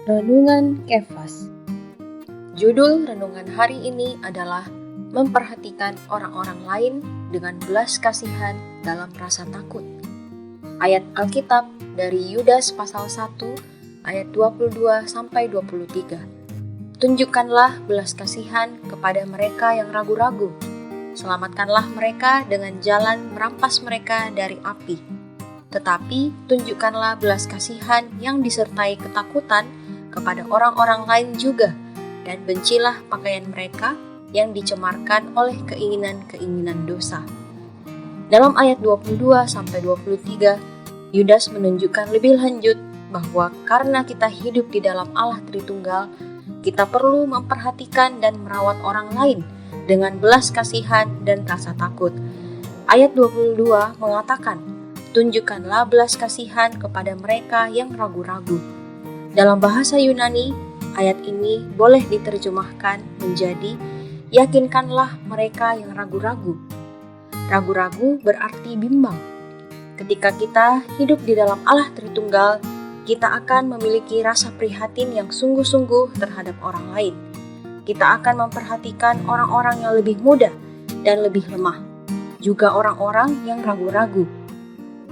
Renungan Kefas. Judul renungan hari ini adalah memperhatikan orang-orang lain dengan belas kasihan dalam rasa takut. Ayat Alkitab dari Yudas pasal 1 ayat 22-23. Tunjukkanlah belas kasihan kepada mereka yang ragu-ragu. Selamatkanlah mereka dengan jalan merampas mereka dari api. Tetapi tunjukkanlah belas kasihan yang disertai ketakutan kepada orang-orang lain juga, dan bencilah pakaian mereka yang dicemarkan oleh keinginan-keinginan dosa. Dalam ayat 22-23, Yudas menunjukkan lebih lanjut bahwa karena kita hidup di dalam Allah Tritunggal, kita perlu memperhatikan dan merawat orang lain dengan belas kasihan dan rasa takut. Ayat 22 mengatakan, tunjukkanlah belas kasihan kepada mereka yang ragu-ragu. Dalam bahasa Yunani, ayat ini boleh diterjemahkan menjadi yakinkanlah mereka yang ragu-ragu. Ragu-ragu berarti bimbang. Ketika kita hidup di dalam Allah Tritunggal, kita akan memiliki rasa prihatin yang sungguh-sungguh terhadap orang lain. Kita akan memperhatikan orang-orang yang lebih muda dan lebih lemah, juga orang-orang yang ragu-ragu.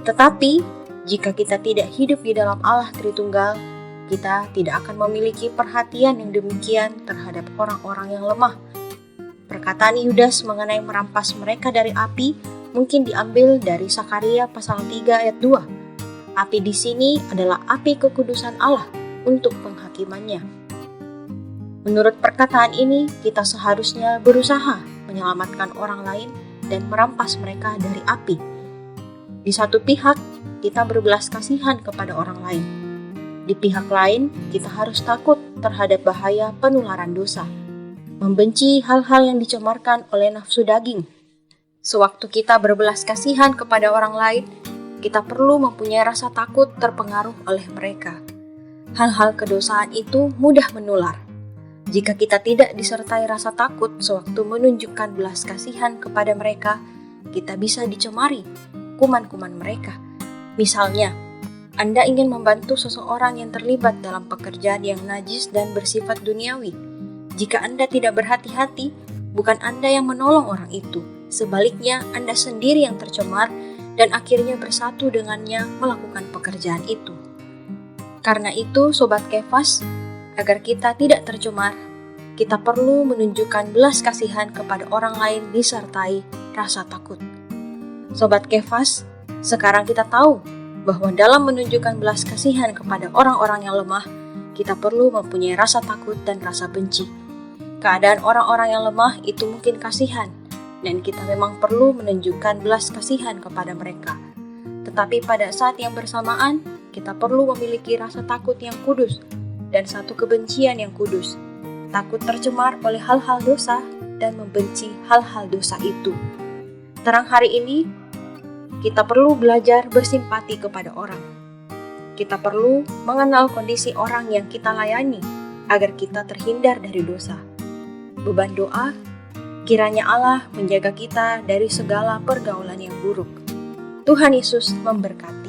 Tetapi, jika kita tidak hidup di dalam Allah Tritunggal, kita tidak akan memiliki perhatian yang demikian terhadap orang-orang yang lemah. Perkataan Yudas mengenai merampas mereka dari api mungkin diambil dari Sakaria pasal 3 ayat 2. Api di sini adalah api kekudusan Allah untuk penghakimannya. Menurut perkataan ini, kita seharusnya berusaha menyelamatkan orang lain dan merampas mereka dari api. Di satu pihak, kita berbelas kasihan kepada orang lain. Di pihak lain, kita harus takut terhadap bahaya penularan dosa, membenci hal-hal yang dicemarkan oleh nafsu daging. Sewaktu kita berbelas kasihan kepada orang lain, kita perlu mempunyai rasa takut terpengaruh oleh mereka. Hal-hal kedosaan itu mudah menular. Jika kita tidak disertai rasa takut sewaktu menunjukkan belas kasihan kepada mereka, kita bisa dicemari kuman-kuman mereka. Misalnya, Anda ingin membantu seseorang yang terlibat dalam pekerjaan yang najis dan bersifat duniawi. Jika Anda tidak berhati-hati, bukan Anda yang menolong orang itu. Sebaliknya, Anda sendiri yang tercemar dan akhirnya bersatu dengannya melakukan pekerjaan itu. Karena itu, Sobat Kefas, agar kita tidak tercemar, kita perlu menunjukkan belas kasihan kepada orang lain disertai rasa takut. Sobat Kefas, sekarang kita tahu bahwa dalam menunjukkan belas kasihan kepada orang-orang yang lemah, kita perlu mempunyai rasa takut dan rasa benci. Keadaan orang-orang yang lemah itu mungkin kasihan, dan kita memang perlu menunjukkan belas kasihan kepada mereka. Tetapi pada saat yang bersamaan, kita perlu memiliki rasa takut yang kudus dan satu kebencian yang kudus. Takut tercemar oleh hal-hal dosa dan membenci hal-hal dosa itu. Terang hari ini, kita perlu belajar bersimpati kepada orang. Kita perlu mengenal kondisi orang yang kita layani agar kita terhindar dari dosa. Beban doa, kiranya Allah menjaga kita dari segala pergaulan yang buruk. Tuhan Yesus memberkati.